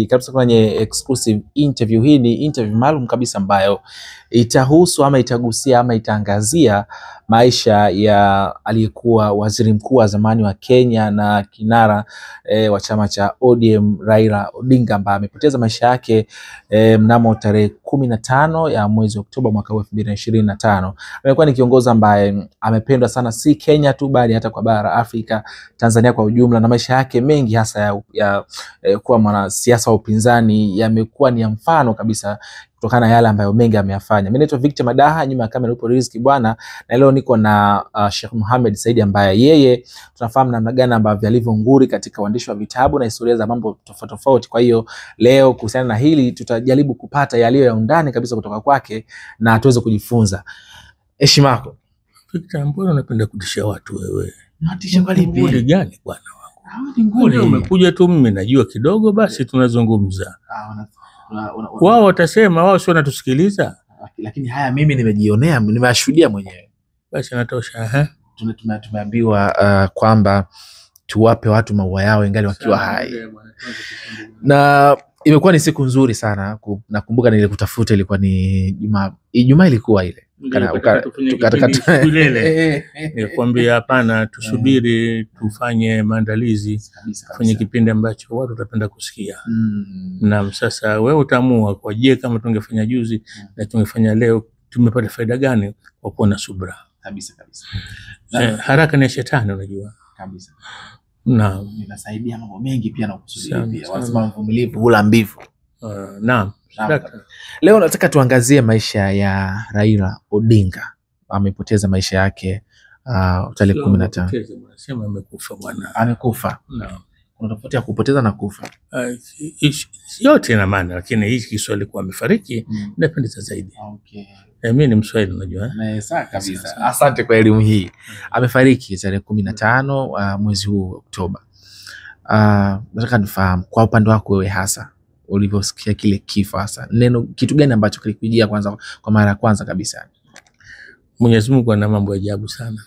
zaidi kabisa kwenye exclusive interview. Hii ni interview maalum kabisa ambayo itahusu ama itagusia ama itaangazia maisha ya aliyekuwa waziri mkuu wa zamani wa Kenya na kinara wa chama cha ODM Raila Odinga, ambaye amepoteza maisha yake mnamo tarehe 15 ya mwezi Oktoba mwaka 2025. Amekuwa ni kiongozi ambaye amependwa sana, si Kenya tu bali hata kwa bara Afrika, Tanzania kwa ujumla, na maisha yake mengi hasa ya kuwa mwanasiasa wa upinzani yamekuwa ni mfano kabisa kutokana na yale ambayo mengi ameyafanya. Mimi naitwa Victor Madaha, nyuma ya kamera yupo Rizki bwana, na leo niko na Sheikh Mohamed Said ambaye yeye tunafahamu namna gani ambavyo alivyo nguri katika uandishi wa vitabu na historia za mambo tofauti tofauti. Kwa hiyo leo kuhusiana na hili tutajaribu kupata yaliyo ya undani kabisa kutoka kwake na tuweze kujifunza. Heshima yako. Victor, mbona unapenda kutisha watu wewe? Natisha kweli mimi. Nguli gani bwana wangu? Ni nguli. Umekuja tu, mimi najua kidogo, basi tunazungumza. Wao watasema wao sio wanatusikiliza, lakini haya mimi nimejionea, nimeyashuhudia mwenyewe. Basi natosha. Tumeambiwa kwamba tuwape watu maua yao ingali wakiwa hai. Na imekuwa ni siku nzuri sana. Nakumbuka nilikutafuta, ilikuwa ni Ijumaa ilikuwa ile. Nikwambia hapana, tusubiri tufanye maandalizi, tufanye kipindi ambacho watu watapenda kusikia. Na sasa wewe utaamua kwa je, kama tungefanya juzi na tungefanya leo tumepata faida gani kwa kuwa na subra. Kabisa. Haraka ni shetani, unajua. Kabisa. Naam. Inasaidia mambo mengi pia na kusudia pia. Wanasema mvumilivu hula mbivu. Naam. Leo nataka tuangazie maisha ya Raila Odinga. Amepoteza maisha yake tarehe 15. Sema amekufa bwana. Amekufa. Naam. Kuna tofauti ya kupoteza na kufa. Yote ina maana, lakini hii Kiswahili kwa amefariki inapendeza zaidi. Okay. Mimi ni Mswahili unajua. Sawa kabisa. Asante kwa elimu hii. Amefariki tarehe 15 mwezi huu Oktoba. Nataka nifahamu kwa upande wako wewe hasa ulivyosikia kile kifo, hasa kitu gani ambacho kilikujia kwanza kwa mara ya kwanza kabisa? Mwenyezi Mungu ana mambo ya ajabu sana.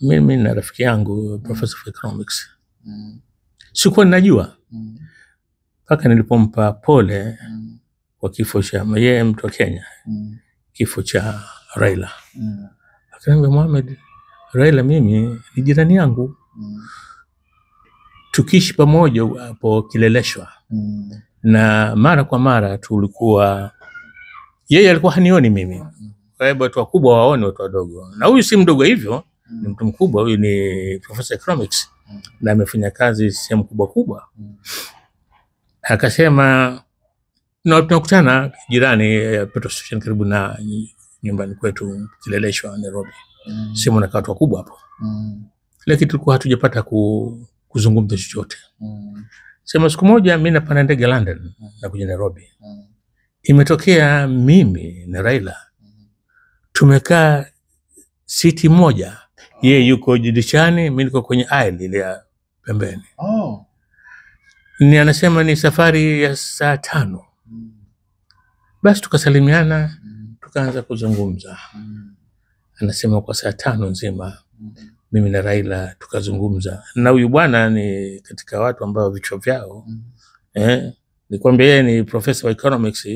Mimi na rafiki yangu Professor of Economics. Sikuwa ninajua mpaka nilipompa pole kwa kifo cha yeye, mtu wa Kenya, kifo cha Raila. Akaniambia, Mohamed, Raila mimi ni jirani yangu, tukiishi pamoja hapo Kileleshwa. Na mara kwa mara tulikuwa, yeye alikuwa hanioni mimi, kwa hivyo watu wakubwa waone watu wadogo, na huyu si mdogo hivyo, ni mtu mkubwa. Huyu ni Professor Economics na amefanya kazi sehemu kubwa. Akasema tunakutana jirani petrol station karibu na nyumbani kwetu Kileleshwa, Nairobi. Sehemu na watu wakubwa hapo. Lakini tulikuwa hatujapata kuzungumza chochote. Sema siku moja mimi napanda ndege London na kuja Nairobi. Imetokea mimi na Raila tumekaa siti moja. Yeye yuko dirishani, mimi niko kwenye aisle ile ya pembeni. Ni anasema ni safari ya saa 5. Basi tukasalimiana, tukaanza kuzungumza. Anasema kwa saa 5 nzima mimi na Raila tukazungumza. Na huyu bwana ni katika watu ambao vichwa vyao nikwambia yeye ni professor wa economics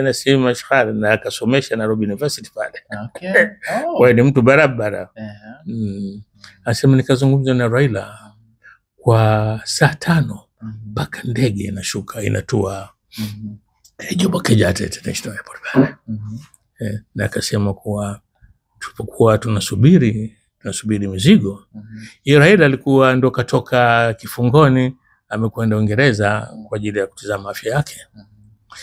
na si mashahara, na akasomesha Nairobi University pale. Okay. Kwa ni mtu barabara. Anasema nikazungumza na Raila kwa saa 5 mpaka ndege inashuka inatua Jomo Kenyatta International Airport pale. Na akasema kuwa tulipokuwa tunasubiri mizigo, yeye Raila alikuwa ndo katoka kifungoni, amekwenda Uingereza kwa ajili ya kutazama afya yake.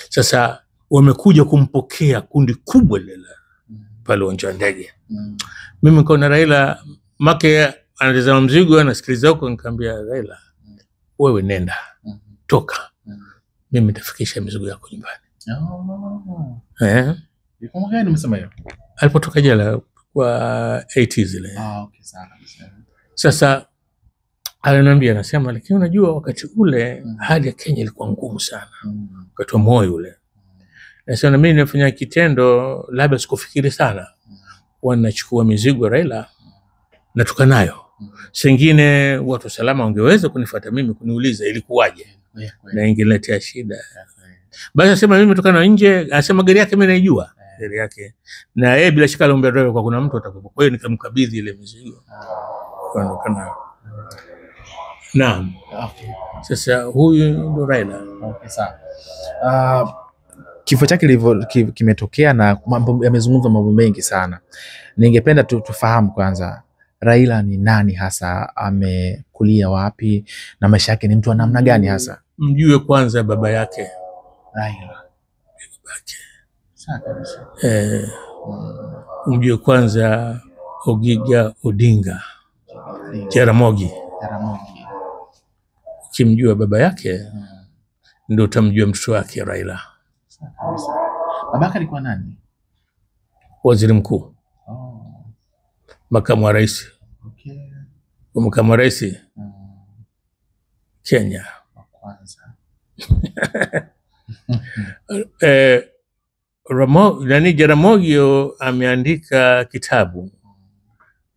Sasa wamekuja kumpokea kundi kubwa lile pale uwanja wa ndege. Mimi nikaona Raila make anatazama mzigo, anasikiliza huko, nikamwambia Raila, wewe nenda, toka. Mimi nitafikisha mizigo yako nyumbani. Yuko gani umesema hiyo? Alipotoka jela kwa 80 zile. Okay, sawa. Sasa ananiambia, anasema lakini unajua wakati ule hali ya Kenya ilikuwa ngumu sana. Wakati wa Moi ule. Nasema mimi nilifanya kitendo labda sikufikiri sana. Wanachukua mizigo Raila na tukanayo. Sengine watu salama wangeweza kunifuata mimi kuniuliza ilikuwaje. na ingeletea shida. Basi asema mimi nimetoka nje, asema gari yake mimi naijua gari yake, na yeye bila shaka aliomba driver kwa kuna mtu atakuwa. Kwa hiyo nikamkabidhi ile mizigo kana. Naam. Sasa huyu ndo Raila. Sawa. Kifo chake kimetokea na mambo yamezungumzwa mambo mengi sana. Ningependa tufahamu kwanza Raila ni nani hasa, amekulia wapi na maisha yake ni mtu wa namna gani hasa? Mjue kwanza baba yake Raila. Babake. Sawa kabisa. Mjue kwanza Ogiga Odinga. Jaramogi. Ukimjua baba yake ndio utamjua mtoto wake Raila. Babake alikuwa nani? Waziri mkuu. Makamu wa rais. Makamu wa rais Kenya. Kwanza. Jaramogi ameandika kitabu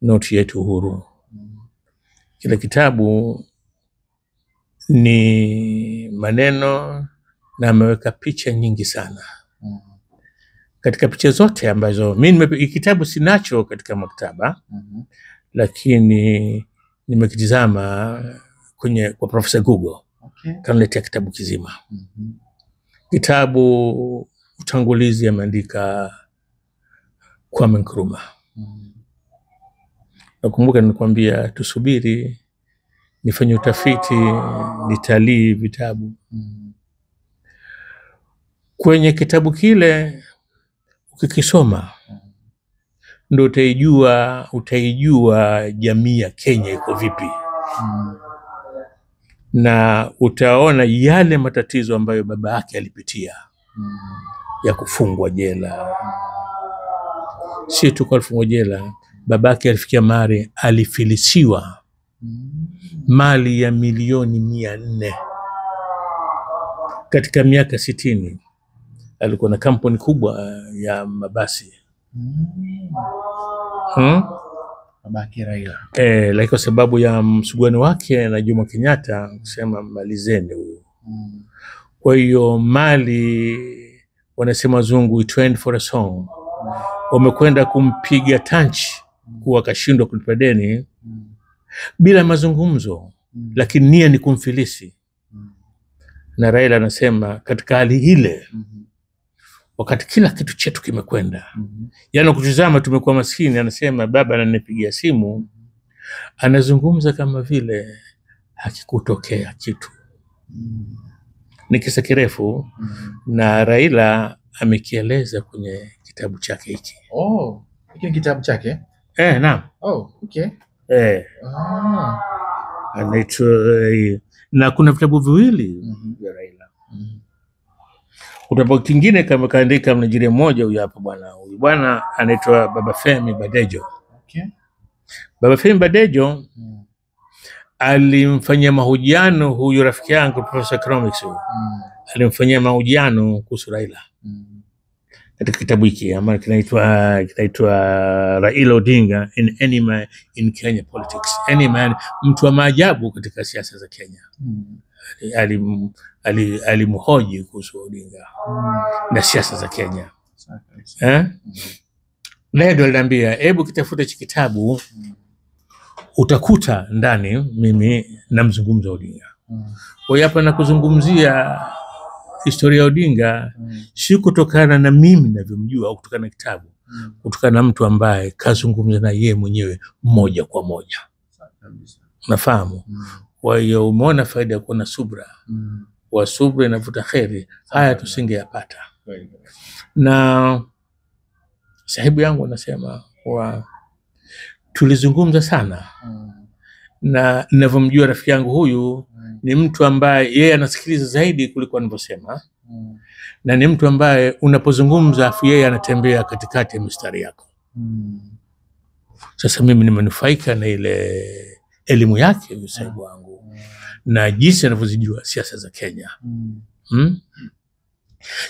Noti Yetu Uhuru. Kile kitabu ni maneno na ameweka picha nyingi sana. Katika picha zote ambazo mimi kitabu sinacho katika maktaba, lakini nimekitizama kwa Professor Google. Kaniletea kitabu kizima. Kitabu utangulizi ameandika Kwame Nkrumah. Nakumbuka nilikwambia tusubiri nifanye utafiti, nitalii vitabu. Kwenye kitabu kile ukikisoma ndio utaijua jamii ya Kenya iko vipi. Na utaona yale matatizo ambayo baba yake alipitia ya kufungwa jela. Si tu kufungwa jela, babake alifikia mari alifilisiwa mali ya milioni 400 katika miaka 60. Alikuwa na kampuni kubwa ya mabasi. Babake Raila. Lakini kwa sababu ya msuguano wake na Jomo Kenyatta kusema malizeni huyo. Kwa hiyo mali wanasema wazungu it went for a song. Wamekwenda kumpiga tanchi kuwa kashindwa kulipa deni bila mazungumzo, lakini nia ni kumfilisi. Na Raila anasema katika hali ile wakati kila kitu chetu kimekwenda, yani kutizama tumekuwa maskini, anasema baba ananipigia simu anazungumza kama vile hakikutokea kitu. Ni kisa kirefu na Raila amekieleza kwenye kitabu chake hiki. Hiki ni kitabu chake? Naam. Okay. Anaitwa na kuna vitabu viwili vya Raila. Kitabu kingine kama kaandika Mnigeria mmoja huyu hapa bwana. Huyu bwana anaitwa Baba Femi Badejo. Okay. Baba Femi Badejo alimfanyia mahojiano huyu rafiki yangu Professor Economics. Alimfanyia mahojiano kuhusu Raila. Katika kitabu hiki ambacho kinaitwa Raila Odinga in Any Man in Kenya Politics. Any Man, mtu wa maajabu katika siasa za Kenya. Alimhoji kuhusu Odinga na siasa za Kenya. Leo aliambia hebu kitafuta hiki kitabu utakuta ndani mimi namzungumza Odinga. Kwa hiyo hapa nakuzungumzia historia ya Odinga si kutokana na mimi ninavyomjua au kutokana na kitabu, kutokana na mtu ambaye kazungumza na yeye mwenyewe moja kwa moja. Unafahamu? Kwa hiyo umeona faida ya kuwa na subra. Wa subra inavuta kheri, haya tusingeyapata. Na sahibu yangu anasema tulizungumza sana. Na ninavyomjua rafiki yangu huyu ni mtu ambaye yeye anasikiliza zaidi kuliko anavyosema. Na ni mtu ambaye unapozungumza afu yeye anatembea katikati ya mistari yako. Sasa mimi nimenufaika na ile elimu yake huyu sahibu wangu na jinsi anavyozijua siasa za Kenya.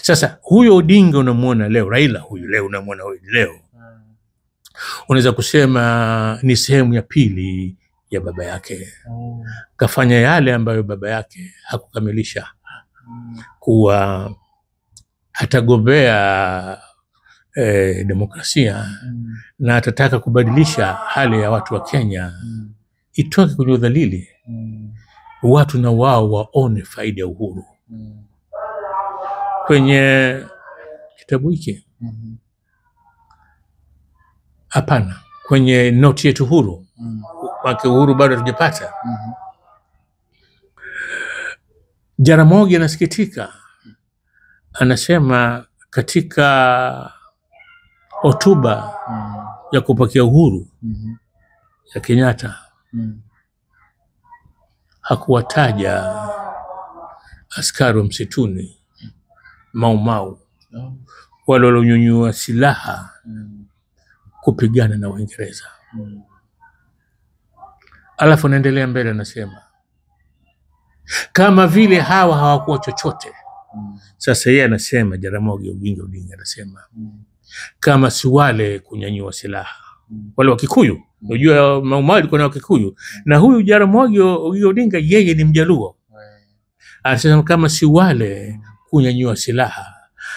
Sasa huyo Odinga unamuona leo, Raila huyu leo unamuona huyu leo, unaweza kusema ni sehemu ya pili ya baba yake. Kafanya yale ambayo baba yake hakukamilisha, kuwa atagombea demokrasia na atataka kubadilisha hali ya watu wa Kenya, itoke kwenye udhalili, watu na wao waone faida ya uhuru. Kwenye kitabu hiki hapana, kwenye noti yetu huru, wake uhuru bado hatujapata. Jaramogi anasikitika, anasema katika hotuba ya kupokea uhuru ya Kenyatta hakuwataja askari wa msituni, Mau Mau, wale walionyanyua silaha kupigana na Uingereza. Alafu anaendelea mbele, anasema kama vile hawa hawakuwa chochote. Sasa yeye anasema, Jaramogi Oginga Odinga anasema kama si wale kunyanyua silaha, wale wa Kikuyu. Unajua Mau Mau alikuwa na Kikuyu, na huyu Jaramogi Oginga Odinga yeye ni Mjaluo. Anasema kama si wale kunyanyua silaha,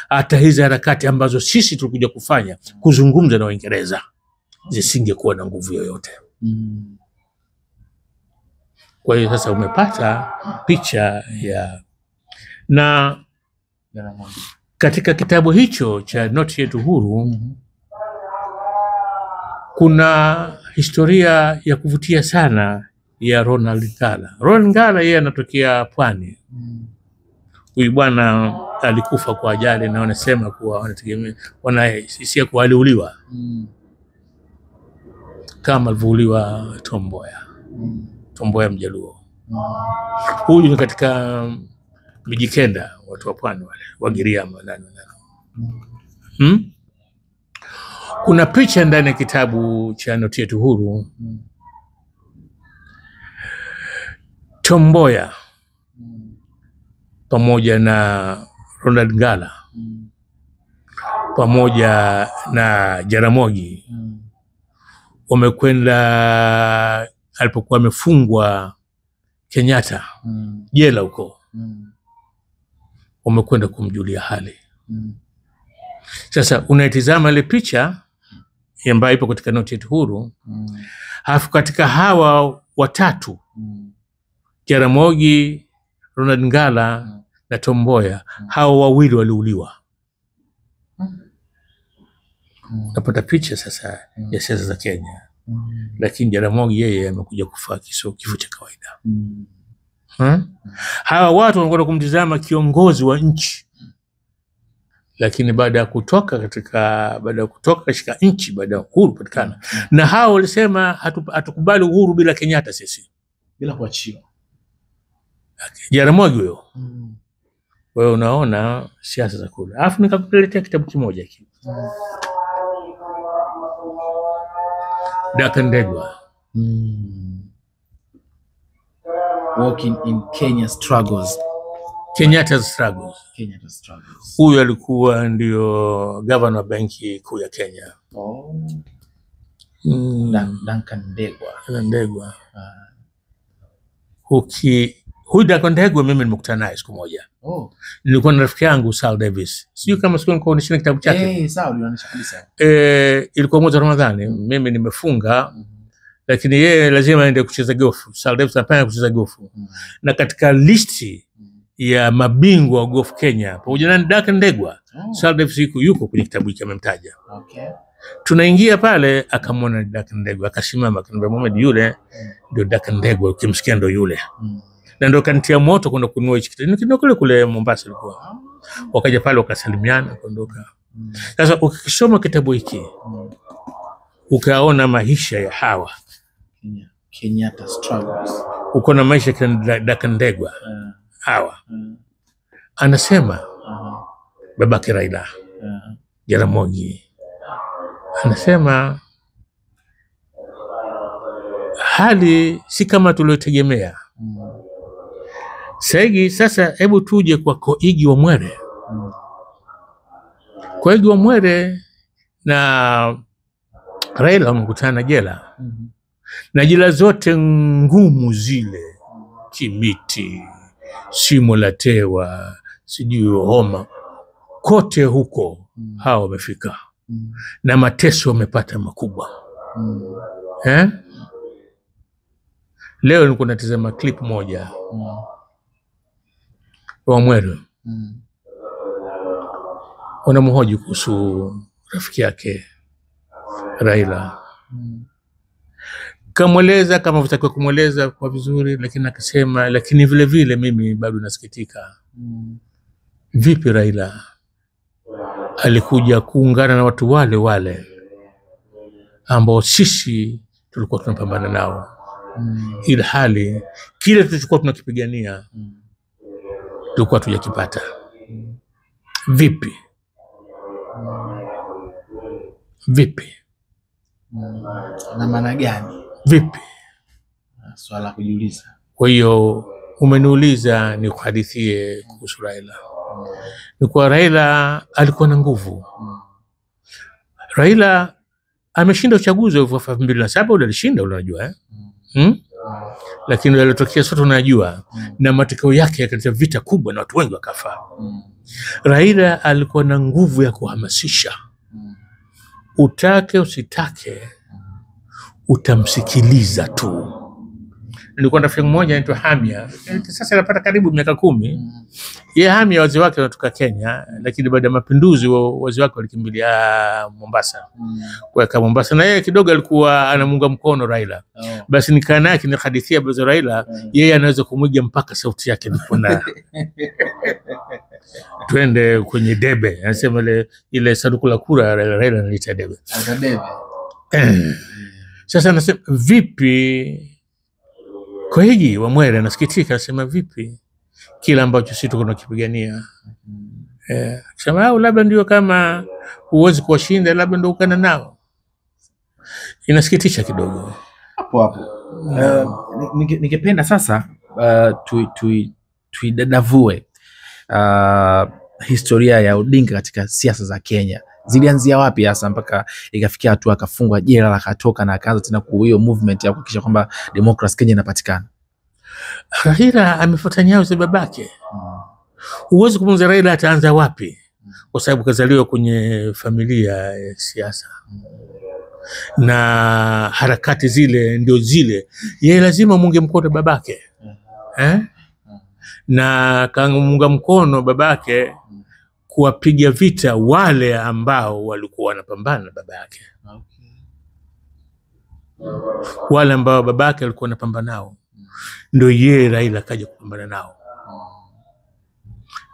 hata hizi harakati ambazo sisi tulikuja kufanya kuzungumza na Waingereza zisingekuwa na nguvu yoyote. Kwa hiyo sasa umepata picha ya, na katika kitabu hicho cha Noti Yetu Huru kuna historia ya kuvutia sana ya Ronald Ngala. Ronald Ngala yeye anatokea Pwani. Huyu bwana alikufa kwa ajali, na wanasema kuwa wanahisia kuwa aliuliwa kama alivyouliwa Tom Mboya. Tom Mboya Mjaluo. Huyu ni katika Mijikenda, watu wa Pwani wale, Wagiriama nani. Kuna picha ndani ya kitabu cha Noti Yetu Huru. Tom Mboya pamoja na Ronald Ngala pamoja na Jaramogi wamekwenda alipokuwa amefungwa Kenyatta jela huko, wamekwenda kumjulia hali. Sasa unaitizama ile picha ambayo ipo katika Noti Yetu Huru, halafu katika hawa watatu Jaramogi, Ronald Ngala na Tom Mboya, hawa wawili waliuliwa. Napata picha sasa ya siasa za Kenya. Lakini Jaramogi yeye amekuja kufa kifo cha kawaida. Hawa watu wanakwenda kumtizama kiongozi wa nchi, lakini baada ya kutoka katika nchi, baada ya uhuru patikana, na hao walisema hatukubali uhuru bila Kenyatta, sisi bila kuachiwa. Jaramogi huyo. Wewe unaona siasa za kule. Alafu nikakuletea kitabu kimoja hiki. Duncan Ndegwa. Walking in Kenya struggles. Kenyatta's struggles. Huyu alikuwa ndio governor wa benki kuu ya Kenya. Duncan Ndegwa. Huyu Duncan Ndegwa mimi nimekutana naye siku moja. Nilikuwa na rafiki yangu Sal Davis. Sio kama siku nikuonyesha kitabu chake. Sawa, ulionyesha kabisa. Ilikuwa mwezi wa Ramadhani, mimi nimefunga, lakini yeye lazima aende kucheza gofu. Sal Davis anapenda kucheza gofu. Na katika listi ya mabingwa wa gofu Kenya, pamoja na Duncan Ndegwa, Sal Davis yuko kwenye kitabu hiki amemtaja. Tunaingia pale, akamwona Duncan Ndegwa, akasimama, akaniambia Mohamed, yule ndio Duncan Ndegwa, ukimsikia ndio yule. Na ndio kanitia moto kwenda kununua hichi kitabu. Ndio kule Mombasa ilikuwa. Wakaja pale wakasalimiana kuondoka. Sasa ukisoma kitabu hiki ukaona maisha ya hawa Kenyatta struggles, uko na maisha ya Duncan Ndegwa hawa, anasema babake Raila Jaramogi, anasema hali si kama tuliotegemea. Sasa hebu tuje kwa Koigi wa Mwere. Koigi wa Mwere na Raila wamekutana jela. na jela zote ngumu zile, Kimiti, Shimo la Tewa, sijui Homa, kote huko hao wamefika na mateso wamepata makubwa. Leo nilikuwa natazama clip moja wa Mwere, wanamhoji kuhusu rafiki yake Raila. Kamweleza kama vitakiwa kumweleza kwa vizuri, lakini akasema, lakini vile vile mimi bado nasikitika. Vipi Raila alikuja kuungana na watu wale wale ambao sisi tulikuwa tunapambana nao, ila hali kile tulichokuwa tunakipigania tulikuwa tujakipata. Vipi? Vipi? Na maana gani? Vipi? Swala kujiuliza. Kwa hiyo umeniuliza ni kuhadithie kuhusu Raila. Ni kwa Raila alikuwa na nguvu. Raila ameshinda uchaguzi wa 2007, ule alishinda, ule unajua lakini yalotokea sote tunajua, na matokeo yake yakaleta vita kubwa na watu wengi wakafa. Raila alikuwa na nguvu ya kuhamasisha. Utake usitake utamsikiliza tu. Nilikuwa na rafiki mmoja anaitwa Hamia, sasa anapata karibu miaka 10. Yeye Hamia wazee wake wanatoka Kenya, lakini baada ya mapinduzi wazee wake walikimbilia Mombasa. Kwa Mombasa, na yeye kidogo alikuwa anamunga mkono Raila. Basi nikaa naye kinihadithia baza Raila, yeye anaweza kumwiga mpaka sauti yake nikona. Twende kwenye debe, anasema ile sanduku la kura Raila analita debe. Sasa anasema vipi kwa hiji wa Mwere, anasikitika, anasema vipi kila ambacho sisi tuko tunakipigania. Sema labda ndio kama huwezi kuwashinda, labda ndio ukana nao. Inasikitisha kidogo hapo. Ningependa sasa tuidadavue historia ya Odinga katika siasa za Kenya. Zilianzia wapi hasa mpaka ikafikia hatua akafungwa jela, akatoka na akaanza tena hiyo movement ya kuhakikisha kwamba democracy Kenya inapatikana? Raila amefuata nyayo za babake. Huwezi kumuuliza Raila ataanza wapi, kwa sababu kazaliwa kwenye familia ya siasa. Na harakati zile ndio zile. Yeye lazima munge mkono babake. Na kamunga mkono babake kuwapiga vita wale ambao walikuwa wanapambana na baba yake. Wale ambao babake alikuwa anapambana nao, ndio yeye Raila kaja kupambana nao.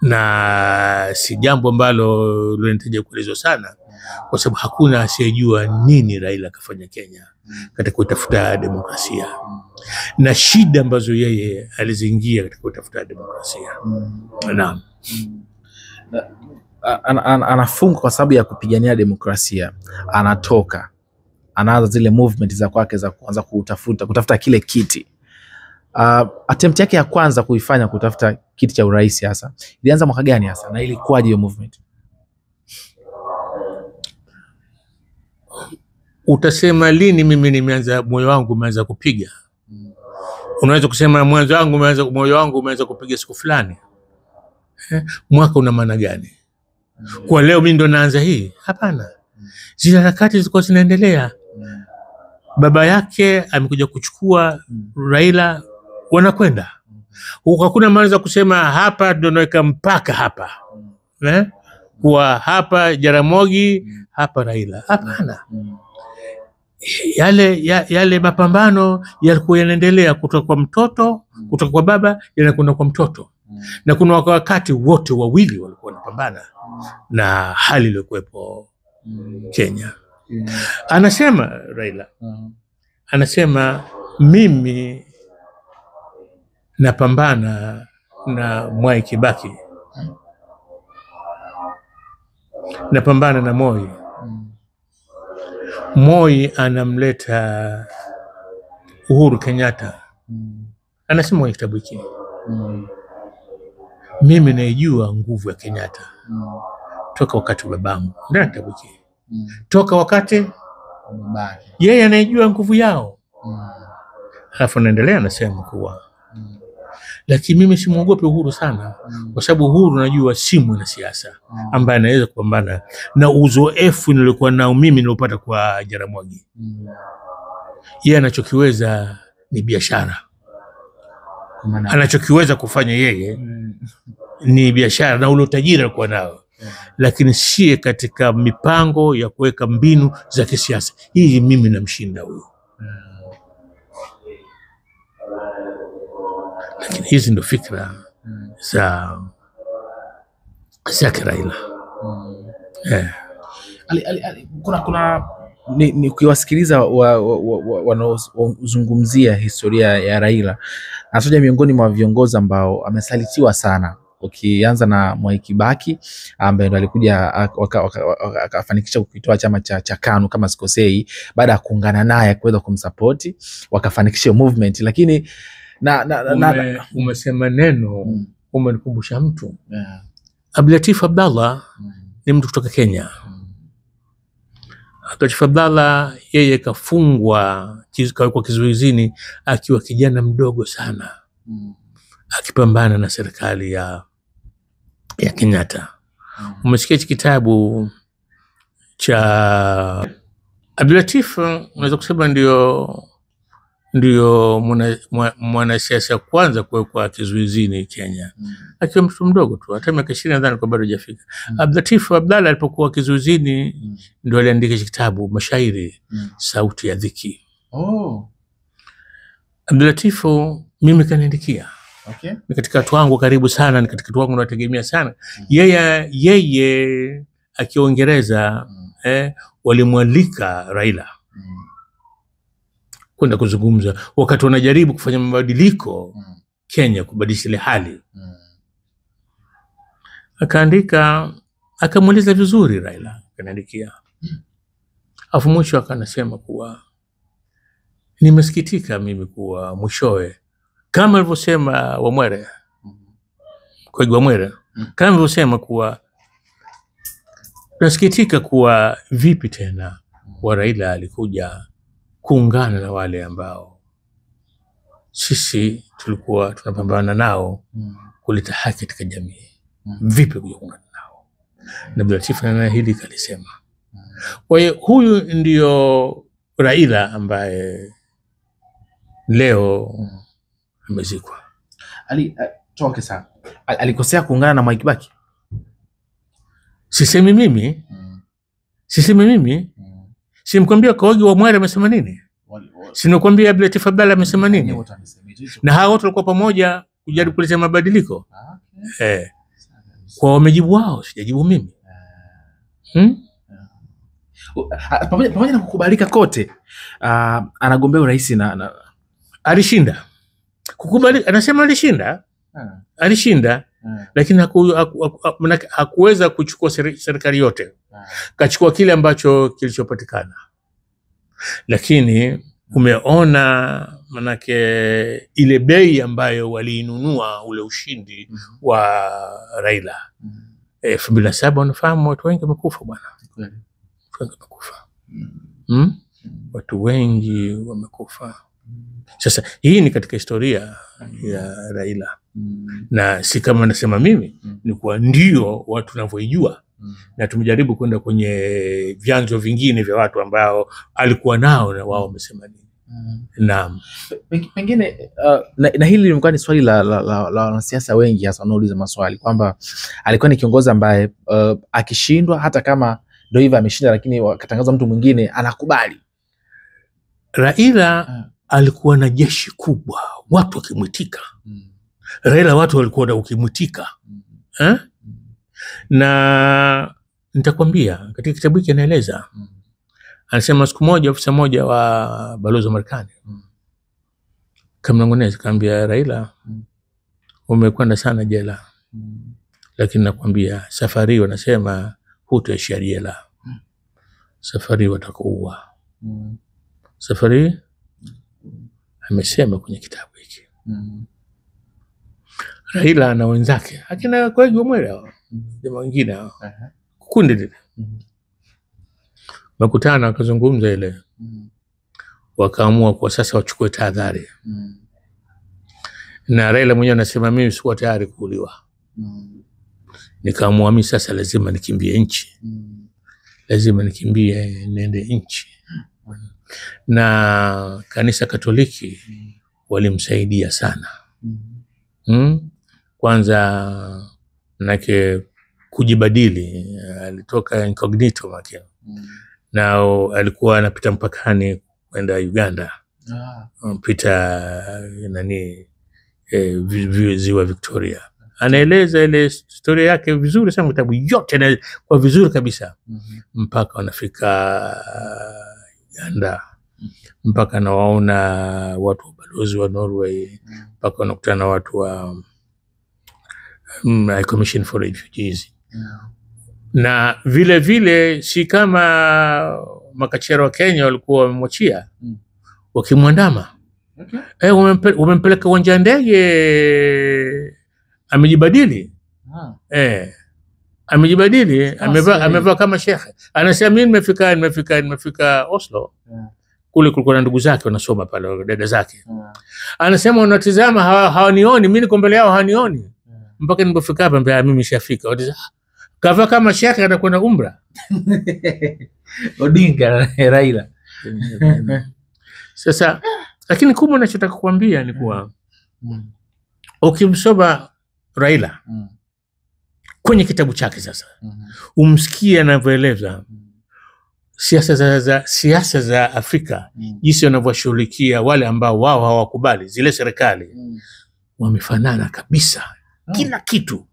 Na si jambo ambalo linahitaji kuelezwa sana, kwa sababu hakuna asiyejua nini Raila kafanya Kenya katika kutafuta demokrasia, na shida ambazo yeye alizingia katika kutafuta demokrasia. Naam. Anafunga kwa sababu ya kupigania demokrasia, anatoka, anaanza zile movement za kwake za kuanza kutafuta kile kiti. Attempt yake ya kwanza kuifanya kutafuta kiti cha urais hasa ilianza mwaka gani hasa, na ilikuwaje hiyo movement? Utasema lini mimi nimeanza, moyo wangu umeanza kupiga? Unaweza kusema moyo wangu umeanza kupiga siku fulani. Mwaka una maana gani? Kwa leo mimi ndo naanza hii? Hapana. Zile harakati zilikuwa zinaendelea. Baba yake amekuja kuchukua Raila, wanakwenda. Hakuna maana kusema hapa ndo naweka mpaka hapa. Kwa hapa Jaramogi, hapa Raila. Hapana. Yale mapambano yalikuwa yanaendelea kutoka kwa mtoto, kutoka kwa baba yanakwenda kwa mtoto. Na kuna wakati wote wawili walikuwa wanapambana na hali iliyokuwepo Kenya. Anasema Raila, anasema mimi napambana na Mwai Kibaki, napambana na Moi. Moi anamleta Uhuru Kenyatta. Anasema kwenye kitabu hiki, mimi naijua nguvu ya Kenyatta toka wakati wa babangu. Ndio kitabu hiki. Toka wakati yeye anaijua nguvu yao. Alafu naendelea nasema kuwa lakini mimi simuogope Uhuru sana, kwa sababu Uhuru najua si mwanasiasa ambaye anaweza kupambana na uzoefu nilikuwa nao mimi nilopata kwa Jaramogi. Yeye anachokiweza ni biashara. Anachokiweza kufanya yeye ni biashara na ule utajiri alikuwa nao, lakini si katika mipango ya kuweka mbinu za kisiasa. Hii mimi namshinda huyo. Lakini hizi ndo fikra za Raila. Kuna ukiwasikiliza wanaozungumzia historia ya Raila, anasoja miongoni mwa viongozi ambao amesalitiwa sana, ukianza na Mwai Kibaki ambaye ndo alikuja akafanikisha kukitoa chama cha KANU kama sikosei, baada ya kuungana naye kuweza kumsupport wakafanikisha movement. Lakini umesema neno umenikumbusha mtu. Abdulatif Abdallah ni mtu kutoka Kenya. Abdulatif Abdallah yeye kafungwa kwa kizuizini akiwa kijana mdogo sana, akipambana na serikali ya Kenyatta. Umesikia kitabu cha Abdulatif, unaweza kusema ndio mwanasiasa kwanza kuwekwa kizuizini Kenya, akiwa mtu mdogo tu, hata miaka 20 nadhani kwa bado hajafika. Abdulatif Abdallah alipokuwa kizuizini ndio aliandika kitabu mashairi Sauti ya Dhiki. Abdulatif mimi kaniandikia. Ni katika watu wangu karibu sana, ni katika watu wangu nategemea sana. Yeye akiwa Uingereza walimwalika Raila kwenda kuzungumza wakati wanajaribu kufanya mabadiliko Kenya, kubadilisha ile hali. Akaandika, akamueleza vizuri Raila, akaniandikia. Afu mwisho akanasema kuwa nimesikitika mimi kuwa mwishowe kama alivyosema Wamwere, kwa Wamwere, kama alivyosema kuwa nasikitika kuwa vipi tena wa Raila alikuja kuungana na wale ambao sisi tulikuwa tunapambana nao kuleta haki katika jamii. Vipi kuungana nao? Na Abdulatif na hili kalisema. Kwa hiyo huyu ndio Raila ambaye leo amezikwa. Toke sana. Alikosea kuungana na Mwai Kibaki? Sisemi mimi. Simkwambia Koigi wa Mwere amesema nini? Sinakwambia Abdulatif Abdallah amesema nini? Na hao wote walikuwa pamoja kujaribu kuleta mabadiliko. Kwa wamejibu wao, sijajibu mimi. Pamoja na kukubalika kote, anagombea urais na alishinda. Kukubali, anasema alishinda. Lakini hakuweza kuchukua serikali yote. Kachukua kile ambacho kilichopatikana. Lakini umeona manake ile bei ambayo waliinunua ule ushindi wa Raila 2007, unafahamu watu wengi wamekufa bwana. Watu wengi wamekufa. Sasa hii ni katika historia ya Raila. Na si kama nasema mimi, ni kwa ndio watu wanavyoijua. Na tumejaribu kwenda kwenye vyanzo vingine vya watu ambao alikuwa nao na wao wamesema nini. Naam. Pengine na hili limekuwa ni swali la wanasiasa wengi hasa wanauliza maswali kwamba alikuwa ni kiongozi ambaye akishindwa, hata kama ndio hivyo ameshinda, lakini wakatangaza mtu mwingine anakubali. Raila alikuwa na jeshi kubwa, watu wakimwitika. Raila watu walikuwa wakimwitika. Na nitakwambia katika kitabu hiki anaeleza, anasema siku moja ofisa moja wa balozi wa Marekani kamnongoneza, kaambia Raila, umekwenda sana jela, lakini nakwambia safari wanasema hutaishia jela, safari watakuua. Safari amesema kwenye kitabu hiki. Raila na wenzake akina Koigi wa Mwere, jamaa wengine kundi lile makutana, wakazungumza ile. wakaamua kwa sasa wachukue tahadhari. Na Raila mwenyewe anasema mimi sikuwa tayari kuuliwa. Nikaamua mimi sasa lazima nikimbie nchi. Lazima nikimbie niende nchi. Na kanisa Katoliki walimsaidia sana. Kwanza manake kujibadili, alitoka incognito make. Na alikuwa anapita mpakani kwenda Uganda. Pita ziwa Victoria. Anaeleza ile historia yake vizuri sana, kitabu yote na kwa vizuri kabisa. Mpaka wanafika Uganda, mpaka nawaona watu wa balozi wa Norway, mpaka wanakutana na watu wa High Commission for Refugees. Na vile vile si kama makachero wa Kenya walikuwa wamemwachia wakimwandama. Umempeleka uwanja ndege, amejibadili. Amejibadili, amevaa kama shekhe. Anasema mimi nimefika Oslo. Kule kulikuwa na ndugu zake wanasoma pale, dada zake. Anasema unatizama hawanioni, mimi niko mbele yao hawanioni. Mpaka nilipofika hapa mbele mimi nishafika. Kavaa kama shekhe anakwenda umra. Odinga na Raila. Sasa lakini kubwa ninachotaka kukuambia ni kuwa ukimsoma Raila kwenye kitabu chake sasa, umsikie anavyoeleza siasa za Afrika, jinsi wanavyoshughulikia wale ambao wao hawakubali zile serikali. Wamefanana kabisa kila kitu.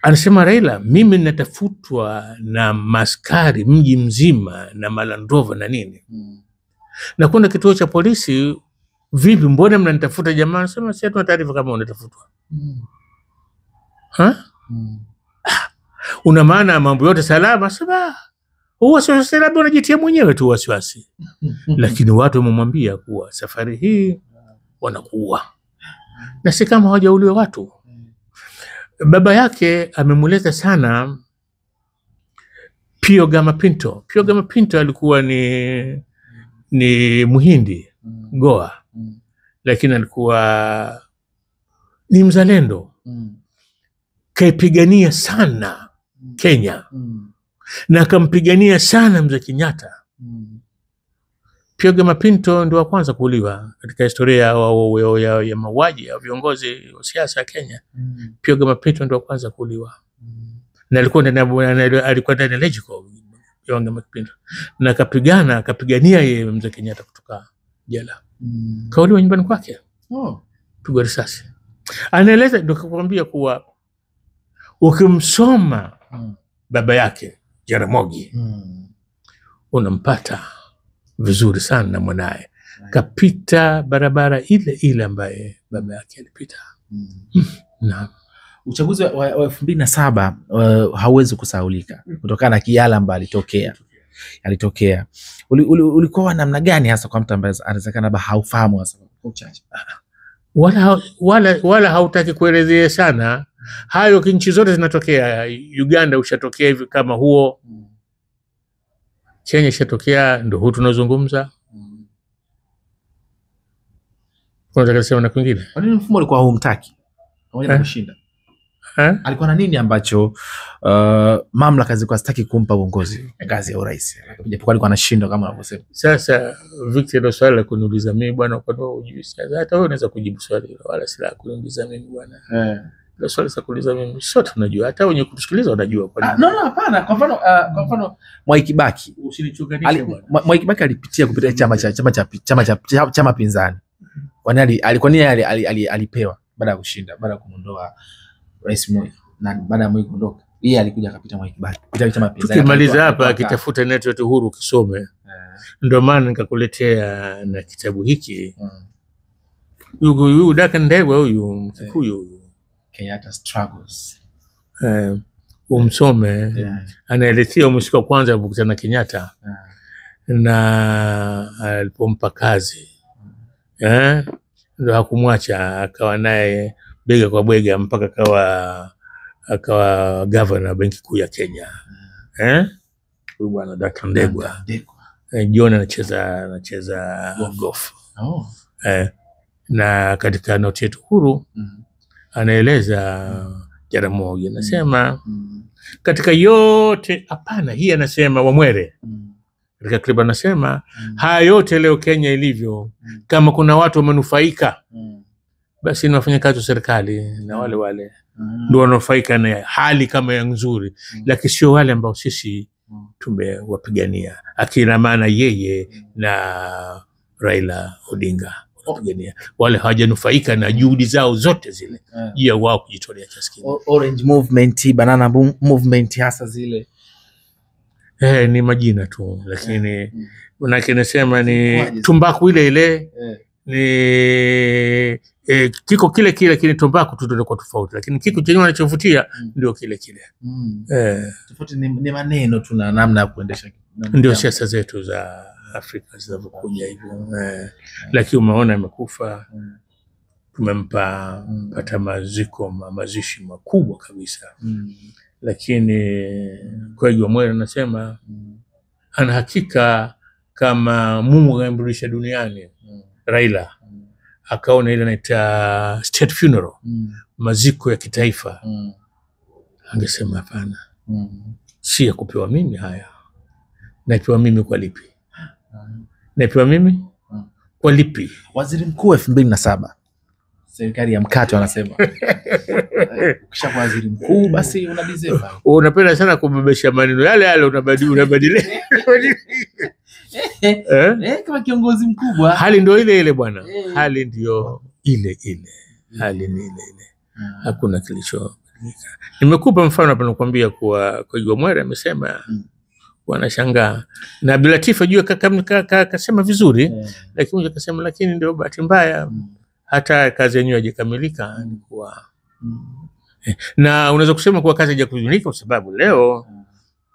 Anasema Raila, mimi natafutwa na maskari mji mzima na malandrova na nini. Na kuna kituo cha polisi, vipi mbona mnanitafuta jamaa? Anasema sisi tuna taarifa kama unatafutwa. Una maana mambo yote salama? Sema wasiwasi labda unajitia mwenyewe tu wasiwasi. Lakini watu wamemwambia kuwa safari hii wanakuua. Na si kama hawajauliwa watu. Baba yake amemuleta sana Pio Gama Pinto. Pio Gama Pinto alikuwa ni Muhindi, Goa. Lakini alikuwa ni mzalendo. Kaipigania sana Kenya. Na akampigania sana Mzee Kenyatta. Pio Gama Pinto ndio wa kwanza kuuliwa katika historia ya mauaji ya viongozi wa siasa ya Kenya. Pio Gama Pinto ndio wa kwanza kuuliwa. Na alikuwa ndani legico Pio Gama Pinto. Na akapigania yeye Mzee Kenyatta kutoka jela. Kauliwa nyumbani kwake. Pigwa risasi. Anaeleza ndio kukwambia kuwa ukimsoma baba yake Jaramogi unampata vizuri sana na mwanae. Kapita barabara ile ambaye baba yake alipita. Na uchaguzi wa 2007 hauwezi kusahaulika kutokana na kiala ambayo alitokea. Ulikuwa namna gani hasa kwa mtu ambaye anawezekana haufahamu hasa kwa uchache? Wala hautaki kuelezea sana. Hayo nchi zote zinatokea. Uganda ushatokea hivi kama huo. Kenya ishatokea, ndio huu tunazungumza. Unataka kusema na kwingine? Kwa nini mfumo ulikuwa humtaki pamoja na kushinda? Alikuwa na nini ambacho mamlaka zilikuwa zitaki kumpa uongozi ngazi ya urais? Japokuwa alikuwa anashinda kama unavyosema. Sasa Victor, ndio swali la kuniuliza mimi bwana, kwa nini hujui? Sasa hata wewe unaweza kujibu swali hilo, wala si la kuniuliza mimi bwana. Ndio swali la kuuliza mimi. Sote tunajua, hata wenye kutusikiliza wanajua kwa nini. No, hapana. Kwa mfano Mwai Kibaki. Usinichuganishe bwana. Mwai Kibaki alipitia kupitia chama pinzani. Kwani alikuwa nini alipewa baada ya kushinda, baada ya kumuondoa Rais Moi, na baada ya Moi kuondoka yeye alikuja akapita Mwai Kibaki kupitia chama pinzani. Tukimaliza hapa akitafuta network huru kisome. Ndio maana nikakuletea na kitabu hiki. Huyu Daka Ndegwa huyu Mkikuyu huyu. Kenyatta Struggles. Umsome. Anaelezea mshiko kwanza kukutana na Kenyatta. Na alipompa kazi. Ndio hakumwacha, akawa naye bega kwa bega mpaka akawa governor Benki Kuu ya Kenya. Huyu bwana Daka Ndegwa. jioni anacheza golf. Na katika noti yetu huru anaeleza Jaramogi, anasema katika yote, hapana, hii anasema Wamwere katika klipu, anasema haya yote leo Kenya ilivyo, kama kuna watu wamenufaika, basi ni wafanyakazi wa serikali na wale ndio wananufaika na hali kama ya nzuri, lakini sio wale ambao sisi tumewapigania, akina maana yeye na Raila Odinga wanapigania. Wale hawajanufaika na juhudi zao zote zile juu ya wao kujitolea kiasi kile. Orange movement, banana movement, hasa zile ni majina tu, lakini manake nasema ni tumbaku ile ni kiko kile lakini tumbaku tu ndio kwa tofauti, lakini kiko chenye wanachovutia ndio kile. Tofauti ni maneno tu na namna ya kuendesha, ndio siasa zetu za Afrika zinavyokuja hivyo. Lakini umeona amekufa, tumempa pata mazishi makubwa kabisa. Lakini kwa hiyo Wamwere anasema ana hakika kama Mungu angemrudisha duniani Raila, akaona ile inaita state funeral, maziko ya kitaifa, angesema hapana, si ya kupewa mimi haya, napewa mimi kwa lipi? Napewa mimi kwa lipi? Waziri Mkuu 2007 serikali ya mkato anasema ukisha kwa waziri mkuu basi una deserve. Unapenda sana kubebesha maneno yale unabadili kama kiongozi mkubwa, hali ndio ile bwana, hali ndio ile hali ni ile, hakuna kilichobadilika. Nimekupa mfano hapa, nakwambia kwa Wamwere amesema wanashangaa, na Abdulatif ajua akasema vizuri, lakini akasema lakini ndio bahati mbaya hata kazi yenyewe haijakamilika. Na unaweza kusema kuwa kazi haijakamilika kwa sababu leo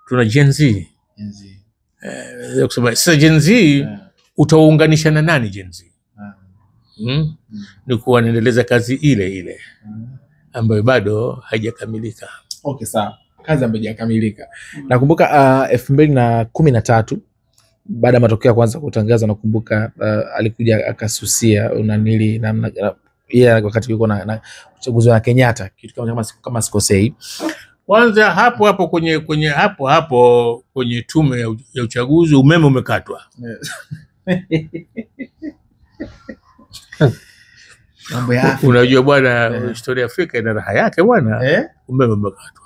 tuna Gen Z. Sasa Gen Z utaunganisha na nani? Gen Z ni kuwa naendeleza kazi ile ambayo bado haijakamilika. Okay, sawa, kazi ambayo haijakamilika. Nakumbuka 2013 baada ya matokeo ya kwanza kutangazwa, nakumbuka alikuja akasusia unanili namna wakati kulikuwa na uchaguzi wa Kenyatta, kitu kama sikosei. Kwanza hapo kwenye tume ya uchaguzi umeme umekatwa. Mambo ya Afrika. Unajua bwana, historia ya Afrika ina raha yake bwana. Umeme umekatwa,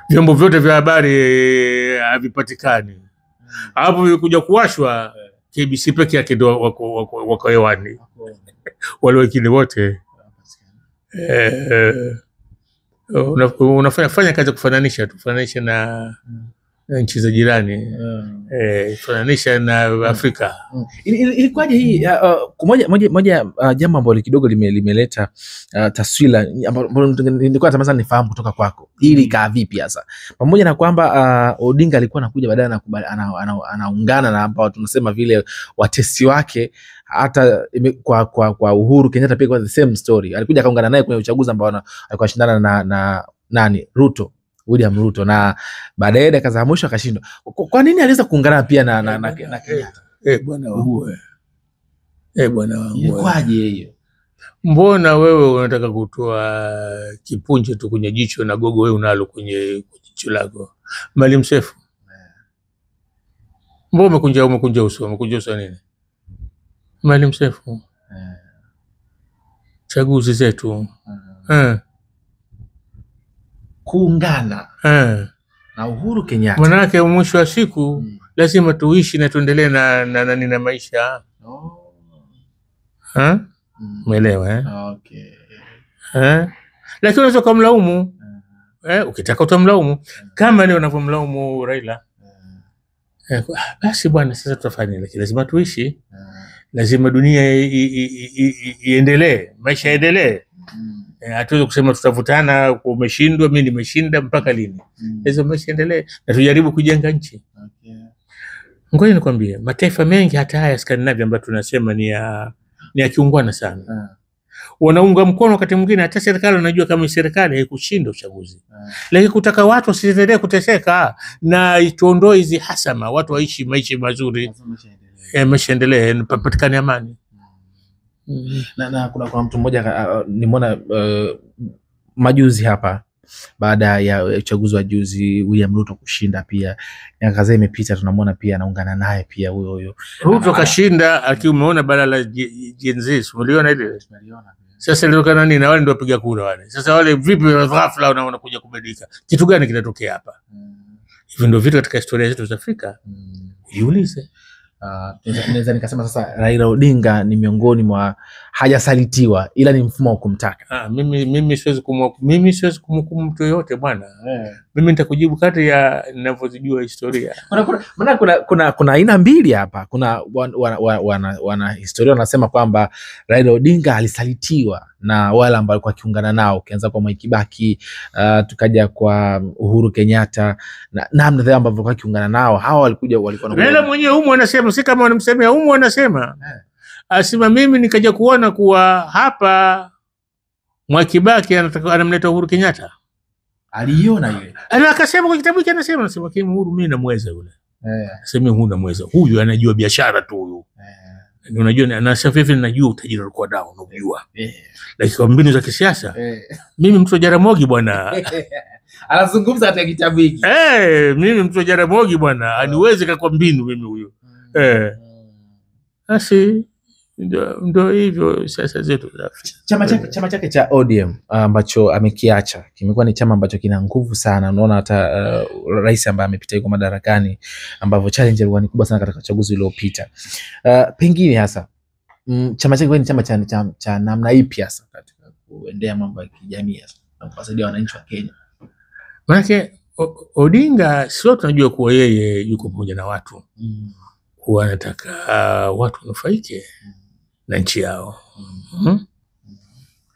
vyombo vyote vya habari havipatikani. Hapo vilikuja kuwashwa KBC peke yake ndio wako hewani, wale wengine wote unafanya kazi kufananisha na nchi za jirani, kufananisha na Afrika. Ilikuwaje hii moja jambo ambalo kidogo limeleta taswira ambayo nilikuwa natamani nifahamu kutoka kwako, ili kaa vipi hasa, pamoja na kwamba Odinga alikuwa anakuja baadaye anaungana na ambao tunasema vile watesi wake, hata kwa Uhuru Kenyatta pia kwa the same story, alikuja akaungana naye kwenye uchaguzi ambao alikuwa anashindana na nani, William Ruto, na baadaye dakika za mwisho akashindwa. Kwa nini aliweza kuungana pia na Kenyatta? Bwana wangu, bwana wangu, ilikuwaje hiyo? Mbona wewe unataka kutoa kipunje tu kwenye jicho na gogo wewe unalo kwenye jicho lako? Maalim Seif, mbona umekunja uso nini? Maalim Seif, chaguzi zetu kuungana na Uhuru Kenyatta, manake mwisho wa siku lazima tuishi na tuendelee na maisha. Umeelewa? Okay. Lakini unaweza kumlaumu, ukitaka utamlaumu kama leo unavyomlaumu Raila. Basi bwana, sasa tutafanya nini? Lazima tuishi, lazima dunia iendelee, maisha yaendelee. Hatuwezi kusema tutavutana, umeshindwa mimi nimeshinda, mpaka lini? Lazima maisha yaendelee na tujaribu kujenga nchi. Ngoja nikwambie, mataifa mengi hata haya Scandinavia ambayo tunasema ni ya kiungwana sana, wanaunga mkono wakati mwingine hata serikali wanajua kama serikali haikushinda uchaguzi. Lakini kutaka watu wasiendelee kuteseka na tuondoe hizi hasama, watu waishi maisha mazuri, maisha endelee, patikane amani. Na kuna mtu mmoja nimeona majuzi hapa baada ya uchaguzi wa juzi William Ruto kushinda, pia miaka kadhaa imepita, tunamwona pia anaungana naye pia huyo Ruto kashinda, akiwa umeona bala la Gen Z, umeona ile. Sasa ilitokana nini? Na wale ndio wapiga kura wale. Sasa wale vipi ghafla wanakuja kubadilika? Kitu gani kinatokea hapa? Hivi ndio vitu katika historia zetu za Afrika. Jiulize. Naweza nikasema sasa Raila Odinga ni miongoni mwa hajasalitiwa, ila ni mfumo wa kumtaka. Mimi siwezi kumhukumu mtu yote bwana. Mimi nitakujibu kadri ya ninavyojua historia. Kuna aina mbili hapa. Kuna wana historia wanasema kwamba Raila Odinga alisalitiwa na wale ambao walikuwa kiungana nao, ukianza kwa Mwai Kibaki, tukaja kwa Uhuru Kenyatta na namna zao ambao walikuwa kiungana nao. Hawa walikuwa Raila mwenyewe humu anasema, si kama wanamsemea, humu anasema asema mimi nikaja kuona kuwa hapa Mwai Kibaki anamleta Uhuru Kenyatta. Aliona yeye. Akasema kwa kitabu hiki, anasema kama Uhuru mimi namweza yule. Sema Uhuru namweza. Huyu anajua biashara tu huyu. Unajua na safifi najua utajiri alikuwa dao, unajua. Lakini kwa mbinu za kisiasa mimi mtu wa Jaramogi bwana. Anazungumza katika kitabu hiki. Mimi mtu wa Jaramogi bwana, aniweze kwa mbinu mimi huyo. Asi ndio hivyo siasa zetu za Afrika. Chama chake cha ODM ambacho amekiacha kimekuwa ni chama ambacho kina nguvu sana. Unaona hata rais ambaye amepita yuko madarakani, ambavyo challenge ilikuwa ni kubwa sana katika uchaguzi uliopita. Pengine hasa chama chake ni chama cha namna ipi hasa katika kuendea mambo ya kijamii hasa na kuwasaidia wananchi wa Kenya? Maana Odinga sio tunajua kuwa yeye yuko pamoja na watu. Kuwa anataka watu wanufaike na nchi yao.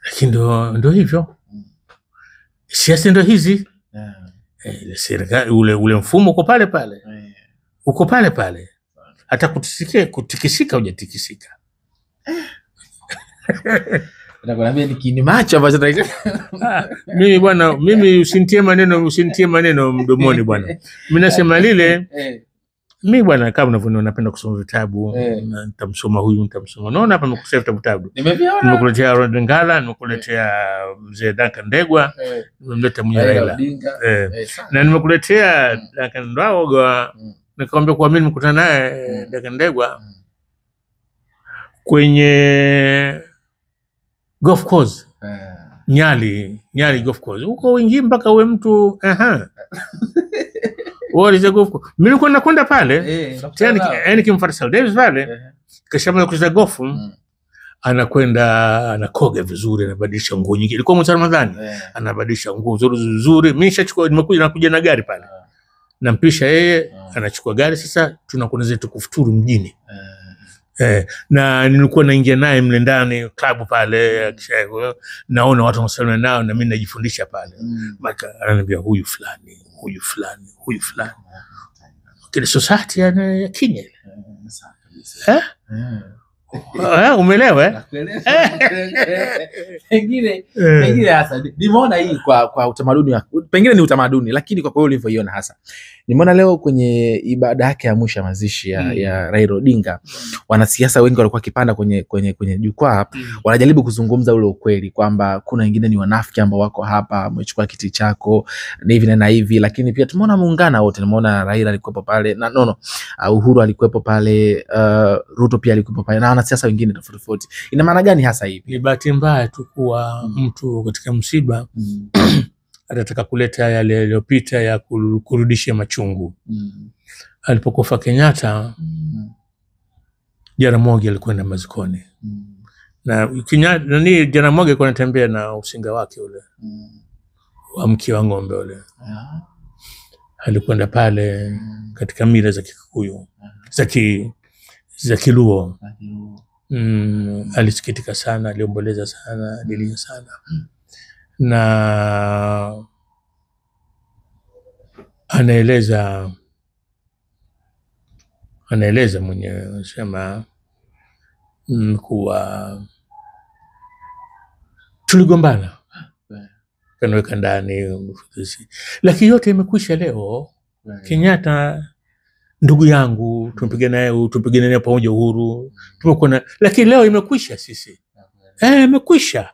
Lakini ndio hivyo. Siasa ndio hizi. Serikali ule mfumo uko pale pale. Uko pale pale. Hata kutikisika hujatikisika. Nakwambia ni macho ambacho mimi bwana, mimi usintie maneno mdomoni bwana. Mimi nasema lile mimi bwana, kama unavyoona napenda kusoma vitabu, nitamsoma huyu, nitamsoma. Unaona hapa nimekusema vitabu. Nimekuletea Ronald Ngala, nimekuletea mzee Duncan Ndegwa, nimemleta Raila. Na nimekuletea Duncan Ndwaoga, nikamwambia kwa mimi nimekutana naye Duncan Ndegwa kwenye golf course. Nyali golf course. Huko wingi mpaka uwe mtu wale za golf. Mimi nilikuwa nakwenda pale. Tena kimfuata Saul Davis pale. Kashamaliza kucheza golf. Anakwenda anakoga vizuri, anabadilisha nguo nyingi. Ilikuwa mwezi wa Ramadhani. Anabadilisha nguo nzuri. Mimi nishachukua, nakuja na gari pale. Nampisha yeye, anachukua gari, sasa tunakwenda zetu kufuturu mjini. Na nilikuwa naingia naye mle ndani klabu pale, naona watu wanasema nao na mimi najifundisha pale. Maka ananiambia huyu fulani. Kile society ya Kenya. Umeelewa? Pengine hasa nimeona hii kwa utamaduni, pengine ni utamaduni, lakini kwa kweli ulivyoiona hasa nimeona leo kwenye ibada yake ya mwisho ya mazishi ya Raila Odinga, wanasiasa wengi walikuwa kipanda kwenye jukwaa, wanajaribu kuzungumza ule ukweli kwamba kuna wengine ni wanafiki ambao wako hapa, wamechukua kiti chako na hivi na hivi, lakini pia tumeona muungana wote. Nimeona Raila alikuwepo pale na Uhuru alikuwepo pale, Ruto pia alikuwepo pale na wanasiasa wengine tofauti. Ina maana gani hasa hivi? Ni bahati mbaya tu kuwa mtu katika msiba anataka kuleta yale yaliyopita ya kurudishia machungu. Alipokufa Kenyatta, Jaramogi alikwenda mazikoni. Na Jaramogi alikuwa anatembea na usinga wake ule. Wa mke wa ng'ombe ule. Alikwenda pale katika mila za Kikuyu, za Kiluo. Alisikitika sana, aliomboleza sana, alilia sana. Na anaeleza mwenyewe, anasema kuwa tuligombana, kanaweka ndani, lakini yote imekwisha leo. Kenyatta ndugu yangu, tumpigana naye pamoja uhuru, tumekuwa, lakini leo imekwisha sisi. Imekwisha.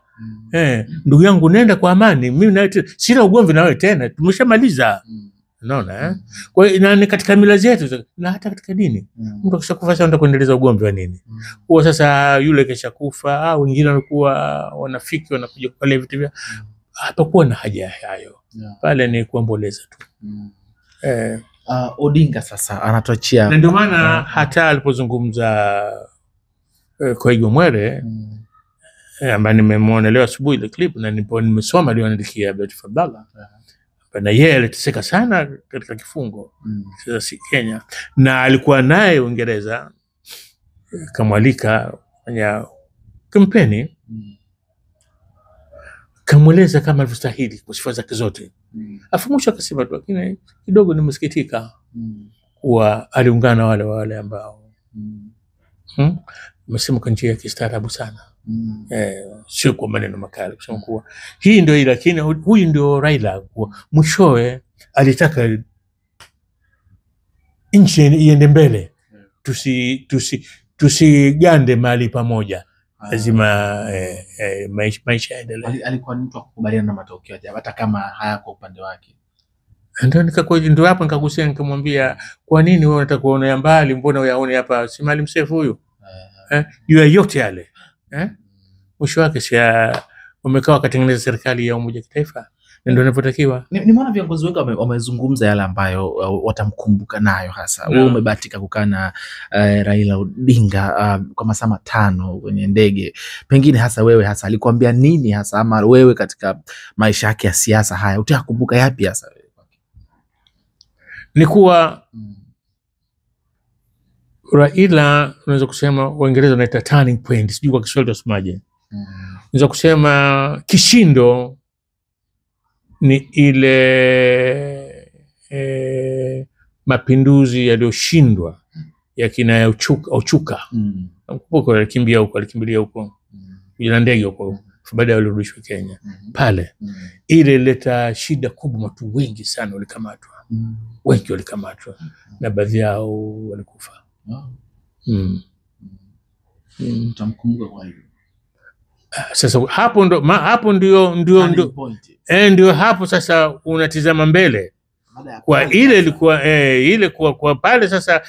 Ndugu yangu, nenda kwa amani, mimi na sina ugomvi na wewe tena, tumeshamaliza. Unaona Kwa hiyo ni katika mila zetu na hata katika dini. Mtu akishakufa sasa kuendeleza ugomvi wa nini? Kwa sasa yule keshakufa au wengine walikuwa wanafiki wanakuja pale vitu vya hapakuwa na haja hayo. Pale ni kuomboleza tu. Odinga sasa anatuachia. Na ndio maana hata alipozungumza Koigi Mwere ambaye nimemwona leo asubuhi ile clip na nimesoma leo andikia Betty Abdalla. Na yeye aliteseka sana katika kifungo si Kenya, na alikuwa naye Uingereza kamwalika kwenye kampeni, kamweleza kama alivyostahili kwa sifa zake zote. Afu mwisho akasema tu, lakini kidogo nimesikitika kuwa aliungana wale ambao msemo kwa njia ya kistaarabu sana. Sio kwa maneno makali, kusema kuwa hii ndio, lakini huyu ndio Raila. Mwishowe alitaka nchi iende mbele, tusigande mali pamoja, lazima maisha yaendelee. Alikuwa mtu wa kukubaliana na matokeo hata kama haya kwa upande wake. Ndio hapo nikagusia, nikamwambia, kwa nini wewe unataka kuona ya mbali, mbona uyaone hapa? Si Maalim Seif huyu yote yale mwisho wake si wamekaa wakatengeneza serikali ya umoja kitaifa, ndio inavyotakiwa. Nimeona viongozi wengi wamezungumza yale ambayo watamkumbuka nayo hasa. Wewe umebahatika kukaa na Raila Odinga kwa masaa 5 kwenye ndege. Pengine hasa wewe hasa alikwambia nini hasa, ama wewe katika maisha yake ya siasa haya utakumbuka yapi hasa? Ni kuwa Raila, unaweza kusema Waingereza wanaita turning point, sijui kwa Kiswahili tunasemaje. Unaweza kusema kishindo ni ile mapinduzi yaliyoshindwa ya kina ya Uchuka. Nakumbuka alikimbilia huko kujana ndege huko, baadaye walirudishwa Kenya. Pale ile ileta shida kubwa, watu wengi sana walikamatwa. Wengi walikamatwa na baadhi yao walikufa. Utamkumbuka kwa hiyo. Sasa hapo ndio hapo sasa unatizama mbele. Kwa ile ilikuwa kwa pale sasa,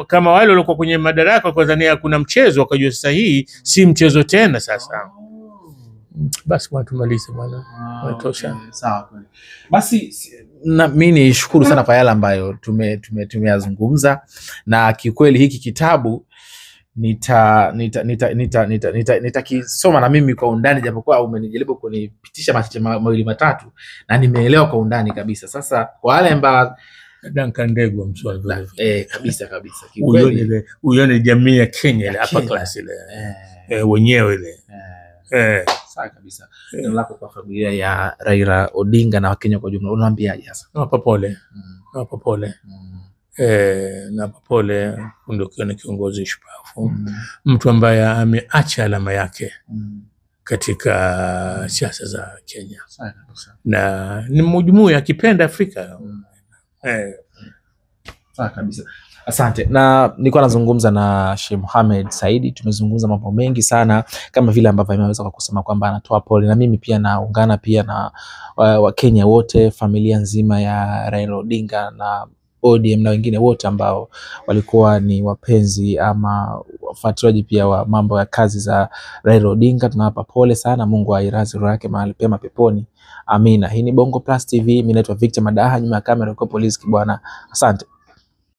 kama wale walikuwa kwenye madaraka kwa dhania kuna mchezo, wakajua sasa hii si mchezo tena sasa. Basi watu malize bwana, watosha. Sawa kweli. Basi na mimi nishukuru sana kwa yale ambayo tumeyazungumza, na kikweli hiki kitabu nitakisoma na mimi kwa undani, japokuwa umenijaribu kunipitisha machache mawili matatu na nimeelewa kwa undani kabisa. Sasa kwa wale ambao Duncan Ndegwa mswali kabisa uione jamii ya Kenya ile hapa class ile wenyewe ile sawa kabisa. Neno lako kwa familia ya Raila Odinga na Wakenya kwa jumla unawaambiaje sasa? Nawapa pole na pole, ndio kiona kiongozi shupavu, mtu ambaye ameacha alama yake katika siasa za Kenya. Na ni mjumuiya akipenda Afrika. Sawa kabisa. Asante. Na nilikuwa nazungumza na Sheikh Mohamed Saidi, tumezungumza mambo mengi sana kama vile ambavyo ameweza kusema kwamba anatoa pole, na mimi pia naungana pia na Wakenya wote, familia nzima ya Raila Odinga na ODM na wengine wote ambao walikuwa ni wapenzi ama wafuatiliaji pia wa mambo ya kazi za Raila Odinga. Tunawapa pole sana, Mungu ailaze roho yake mahali pema peponi. Amina. Hii ni Bongo Plus TV, mimi naitwa Victor Madaha, nyuma ya kamera yuko Polisi Kibwana. Asante.